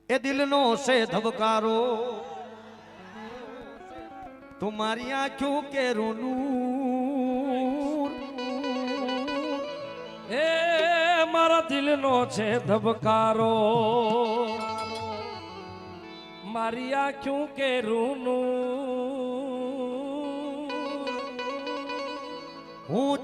એ દિલનો છે ધબકારો तुम्हारी आंखों के रोनूर એ મારા દિલનો છે ધબકારો મારી આંખું કે રૂનું હું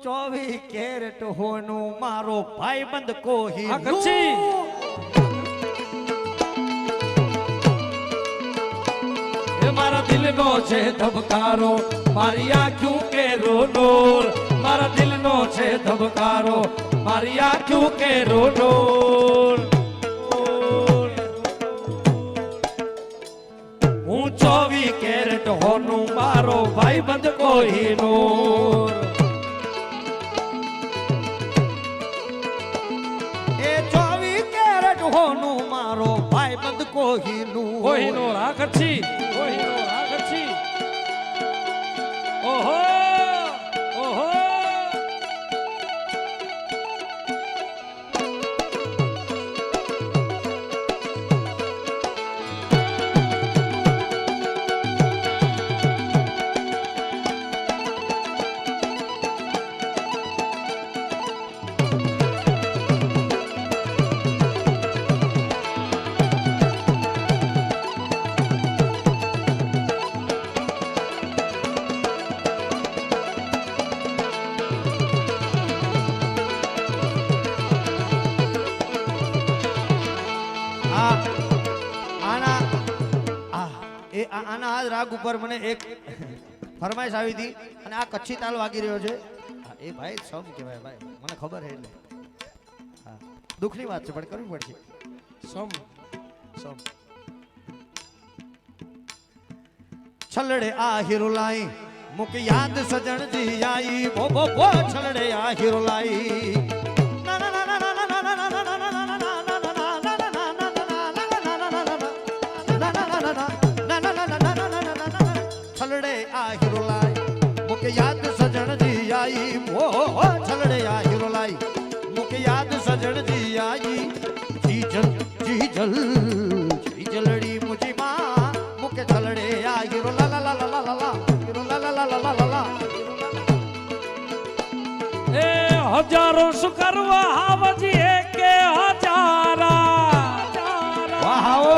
24 કેરેટ હોનું મારો ભાઈબંધ કોહી આ કચ્છી મારા દિલનો છે ધબકારો મારી આંખું કે રોનોર મારા દિલનો છે ધબકારો મારી આંખું કે રોનોર હું 24 કેરેટ હોનું મારો ભાઈબંધ કોહિનૂર એ 24 કેરેટ હોનું મારો ભાઈબંધ કોહિનૂર આ કચ્છી કોહિનૂર આ કચ્છી ઓહો ઓહો આના આ રાગ ઉપર મને એક ફરમાઈશ આવી હતી અને આ કચ્છી તાલ વાગી રહ્યો છે એ ભાઈ સમ કહેવાય ભાઈ મને ખબર છે એટલે હા દુઃખની વાત છે પણ કરવી પડશે સમ સમ છલડે આ હિરુલાઈ મુક યાદ સજણ જી આઈ બો બો બો છલડે આ હિરુલાઈ छलड़े आ हिरोलाई मुके याद सजन जी आई ओ छलड़े आ हिरोलाई मुके याद सजन जी आई जी जलड़ी मुझी मां मुके छलड़े आ हिरो ला ला ला ला ला ला हिरो ला ला ला ला ला ला એ હજારો સુકરવા હાવજી એકે હજારા વાહો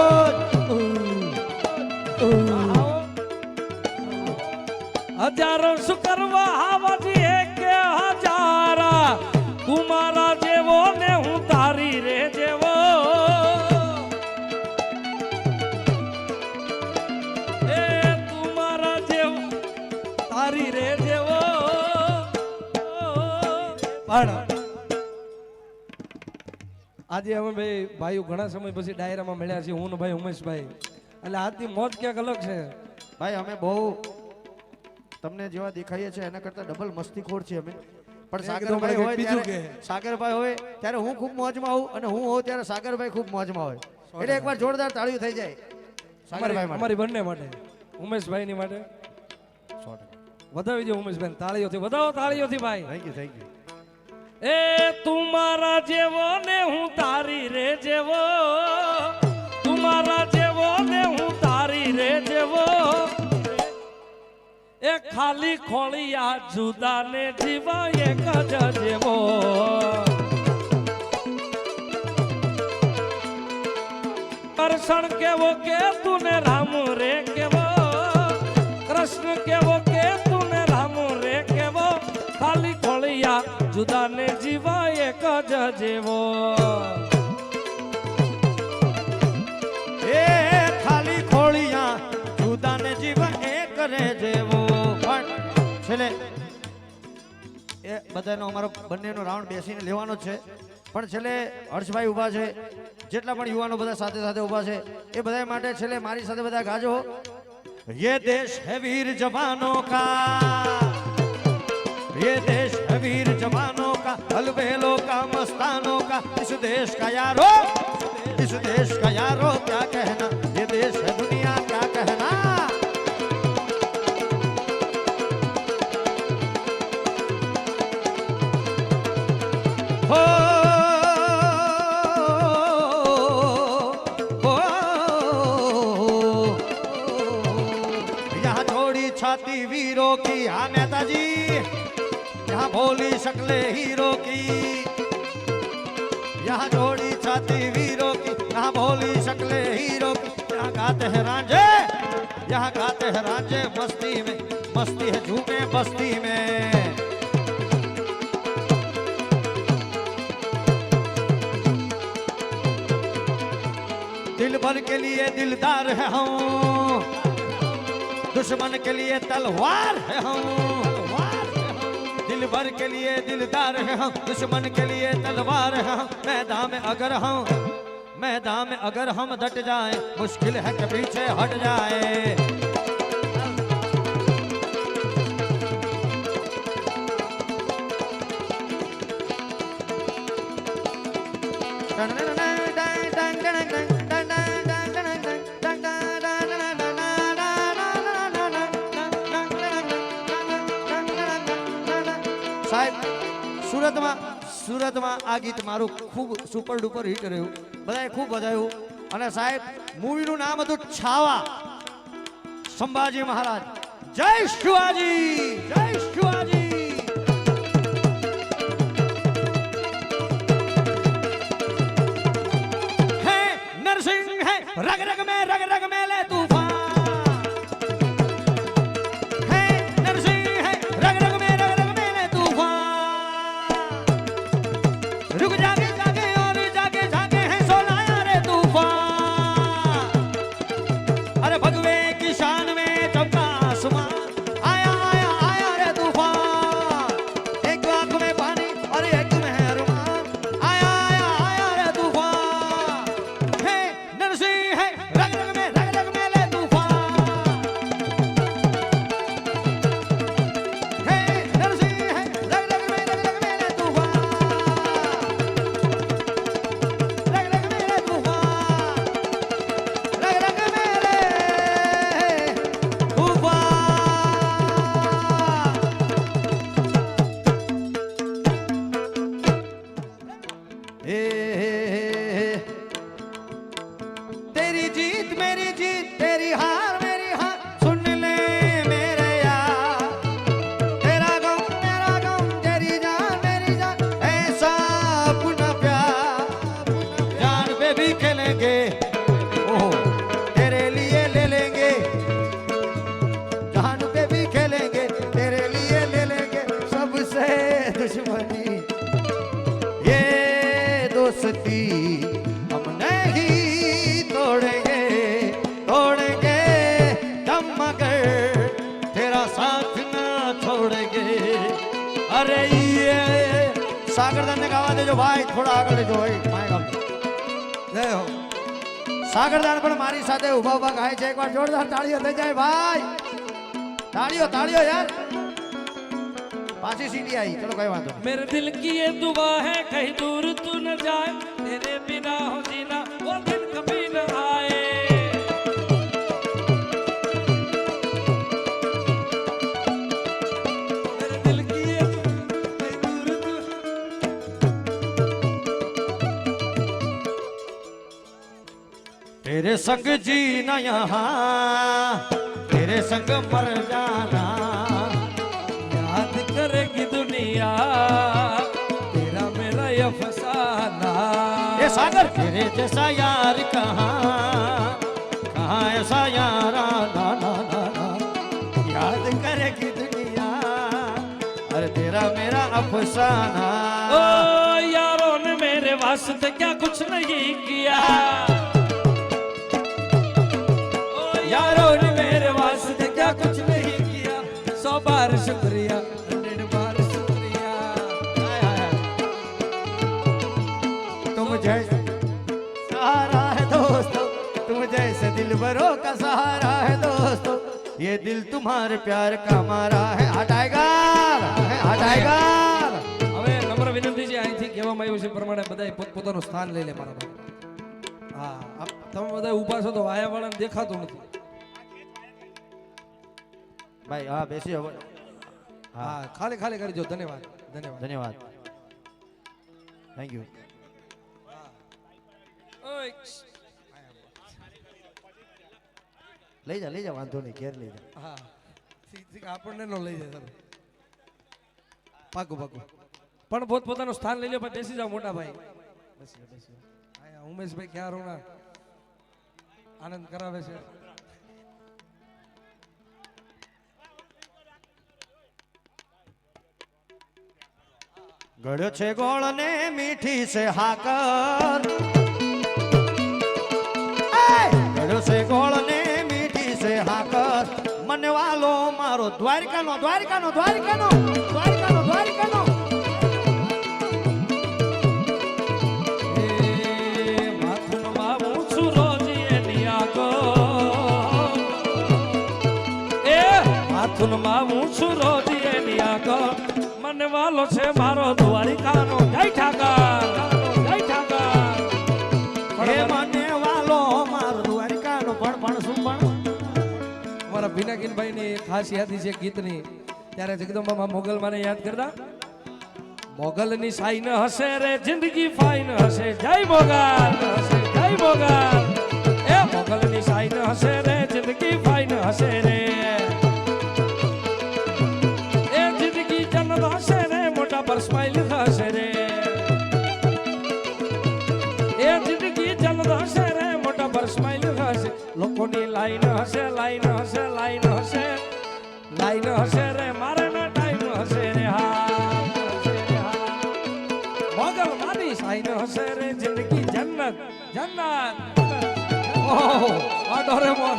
હજારો સુકરવા હાવજી એકે હજારા તું મારા જેવો ને હું તારી રે જેવો એ તું મારા જેવો તારી રે જેવો પણ આજે અમે ભાઈઓ ઘણા સમય પછી ડાયરામાં મળ્યા છીએ હું ને ભાઈ ઉમેશભાઈ એટલે આજની મોજ ક્યાંક અલગ છે ભાઈ અમે બહુ તમને જેવા દેખાઈએ છે એના કરતા ડબલ મસ્તીખોર છે અમે પણ સાગરભાઈ હોય ત્યારે સાગરભાઈ હોય ત્યારે હું ખૂબ મોજમાં આવું અને હું હોઉં ત્યારે સાગરભાઈ ખૂબ મોજમાં હોય એટલે એકવાર જોરદાર તાળીઓ થઈ જાય સાગરભાઈ માટે અમારી બંને માટે ઉમેશભાઈ ની માટે વધાવી દો ઉમેશભાઈ તાળીઓથી વધાવો તાળીઓથી ભાઈ થેન્ક યુ એ તું મારા જેવો ને હું તારી રે જેવો તું મારા જેવો ને હું તારી રે જેવો એ ખાલી ખોળિયા જુદા ને જીવા એક જ જેવો કૃષ્ણ કેવો કે તું ને રામ રે કેવો કૃષ્ણ કેવો કે તું ને રામ રે કેવો ખાલી ખોળિયા જુદા ને જીવા એક જ જેવો એ ખાલી ખોળિયા જુદા ને જીવા એક રે જેવો છેલ્લે એ બધાનો અમારો બંનેનો રાઉન્ડ બેસીને લેવાનો છે પણ છેલ્લે હર્ષભાઈ ઊભા છે જેટલા પણ યુવાનો બધા સાથે સાથે ઊભા છે એ બધા માટે છેલ્લે મારી સાથે બધા ગાજો ये देश है वीर जवानों का ये देश है वीर जवानों का अलबेलों का मस्तानों का इस देश का यारो क्या कहना ये देश है दुनिया क्या कहना हो शक्ले हीरो की, यहाँ जोड़ी छाती वीरों की, यहाँ भोली शक्ले हीरो की, यहाँ गाते हैं रांझे, यहाँ गाते हैं रांझे मस्ती में, मस्ती है झूमे बस्ती में। दिल भर के लिए दिलदार है हम, दुश्मन के लिए तलवार है हम। दिल भर के लिए दिलदार है हम, दुश्मन के लिए तलवार है हम। मैदान में अगर हम डट जाए, मुश्किल है कि पीछे हट जाए। સાહેબ સુરતમાં આ ગીત મારું ખૂબ સુપર ડુપર હિટ રહ્યું, બધાએ ખૂબ બજાવ્યું. અને સાહેબ મૂવીનું નામ હતું છાવા. સંભાજી મહારાજ, જય શિવાજી, જય શિવાજી. હે નરસિંહ હે રગ રગ में ले तूफान. रुक जागे जागे और जागे जागे है सोनाया रे तूफान. अरे भगवे की शान में चमका आसमान, आया आया आया रे तूफान. एक आंख में पानी और एक में है अरमान, आया आया आया रे तूफान. हे नरसिंह है रग रग में ले तूफान. हे नरसिंह है रग रग में ले तूफान. तेरी जीत मेरी जीत, तेरी हार मेरी हार, सुन ले मेरे यार. तेरा गम मेरा गम, तेरी जान मेरी जान, ऐसा अपना प्यार. जान पे भी खेलेंगे, ओह तेरे लिए ले लेंगे. जान पे भी खेलेंगे, तेरे लिए ले लेंगे. सबसे दुश्मनी ये दोस्ती हम नहीं तोड़ेंगे, तोड़ेंगे दम मगर तेरा साथ ना छोड़ेंगे. अरे ये सागरदान ने गावा देजो भाई, થોડા આગળ લેજો ભાઈ. જય હો. સાગરદાન પણ મારી સાથે ઊભા ઊભા ગાય છે. એકવાર જોરદાર તાળીઓ થઈ જાય ભાઈ. તાળીઓ તાળીઓ યાર. पासी सीढ़ी आई, चलो कोई बात नहीं. मेरे दिल की ये दुआ है कहीं दूर तू न जाए, तेरे बिना हो जीना वो दिन कभी न आए. मेरे दिल की ये कहीं दूर तू. तेरे संग जीना यहाँ, तेरे संग मर जाना. याद करेगी दुनिया तेरा मेरा ये फसाना. ये सागर तेरे जैसा यार कहाँ, कहाँ ऐसा यारा. ना ना ना ना, याद करेगी दुनिया, अरे तेरा मेरा अफसाना. ओ यारों ने मेरे वास्ते क्या कुछ नहीं किया. ओ यारों ने मेरे वास्ते क्या कुछ नहीं किया. 100 बार शुक्रिया, 100 बार शुक्रिया. तुम जैसे सहारा है दोस्तों, तुम जैसे दिलबरों का सहारा है दोस्तों. ये दिल तुम्हारे प्यार का मारा है. हटाएगा हटाएगा. હવે નમ્ર વિનંતી છે, અહીંથી કહેવામાં આવ્યું છે પ્રમાણે બધાએ પોતપોતાનું સ્થાન લઈ લે મારા ભાઈ. હા, તમે બધા ઊભા છો તો વાયાવાળાને દેખાતું નથી. ભાઈ હા બેસી હવે. હા, ખાલી ખાલી કરી જો. ધન્યવાદ ધન્યવાદ ધન્યવાદ. Thank you. ઓય લઈ જા વાંધો નહીં, ઘેર લઈ જા. હા, ઠીક આપણને નો લઈ જાય. પાકું પાકું. પણ પોતપોતાનું સ્થાન લઈ લો, પણ બેસી જાઓ મોટા ભાઈ. બેસી જાઓ, બેસી જાઓ. આયા ઉમેશભાઈ ક્યાં રોના આનંદ કરાવે છે. ગળ્યો છે ગોળ ને મીઠી છે હાકર, ગળ્યો છે ગોળ ને મીઠી છે હાકર, મને વાલો મારો દ્વારિકાનો દ્વારિકાનો દ્વારિકાનો દ્વારિકાનો દ્વારિકાનો. એ માથું બાબુ સુરોજી એની આગળ, એ માથું બાબુ સુરોજી એની આગળ, મને વાલો છે મારો દ્વારિકાનો. જય ઠાકર, જય ઠાકર. હે મને વાલો મારો દ્વારિકાનો. પણ શું પણ અમારા ભીનાકીનભાઈ ની ખાસ યાદી છે ગીતની. ત્યારે જગદંબા મોગલ મને યાદ કરતા, મોગલ ની સાઈન હશે રે જિંદગી ફાઈન હશે. જય મોગલ હશે, જય મોગલ. એ મોગલ ની સાઈન હશે રે જિંદગી ફાઈન હશે રે. એ જિંદગી જન્મ હશે રે મોટા પર સ્માઈલ થશે રે. એ જિંદગી જન્મ હશે રે મોટા પર સ્માઈલ થશે. લોકોની લાઈન હશે, લાઈન હશે, લાઈન હશે, લાઈન હશે રે. મારે ના ટાઈમ હશે રે. હા મોગલ મારી સાઈન હશે રે જિંદગી જન્નત જન્નત. ઓહો આ ડોરેમોન.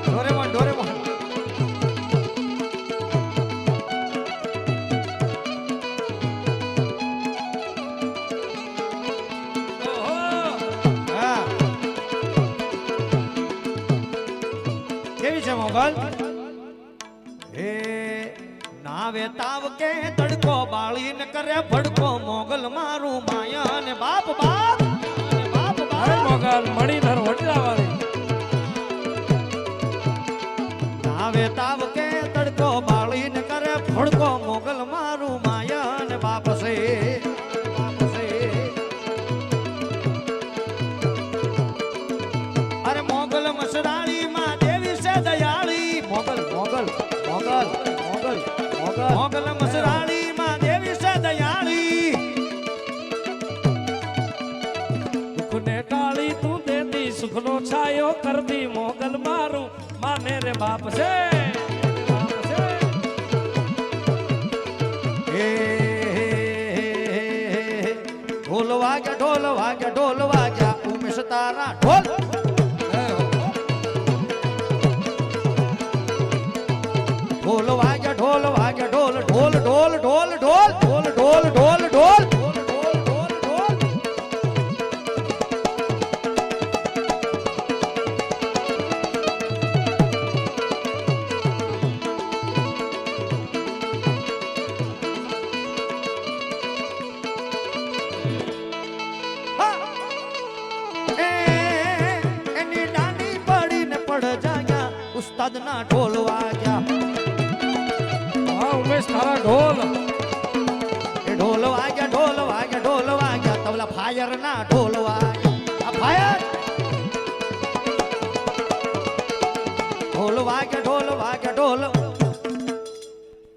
Doraemon Doraemon. હા કેવી છે મોગલ? હે નાવે તાવ કે તડકો બાળીને કરે ભડકો, મોગલ મારું માયા ને બાપ બાપ ને બાપ અરે બાપ. મોગલ મણીધર વડલાવાળી. નાવે તાવ કે તડકો બાળીને કરે ભડકો, મોગલ મારું માયા ને બાપ છે બાપ છે. અરે મોગલ મસરાળી માં દેવી છે દયાળી, મોગલ મોગલ મોગલ મોગલ મોગલ મોગલ મસરાળી માં દેવી છે દયાળી. દુઃખને ટાળી તું દેતી સુખનો છાયો કરતી, મોગલ મારું માને રે બાપ છે બાપ છે. હે ઢોલ વાગ્યા ઢોલ વાગ્યા ઢોલ વાગ્યા ઉમેશ તારા ઢોલ. ઢોલ વાગ્યા ઢોલ વાગ્યા ઢોલ ઢોલ ઢોલ ઢોલ ઢોલ ઢોલ ઢોલ ઢોલ ઢોલ ઢોલ ઢોલ ઢોલ. એની ડાની પડીને પડ જાગ્યા, ઉસ્તાદ ના ઢોલ વાગ્યા. હા ઉમેશ તારા ઢોલ. એ ઢોલ વાગ્યા ઢોલ વાગ્યા ઢોલ વાગ્યા, તબલા ફાયર ના ઢોલ વાગ્યા. આ ફાયર ઢોલ વાગ્યા ઢોલ વાગ્યા ઢોલ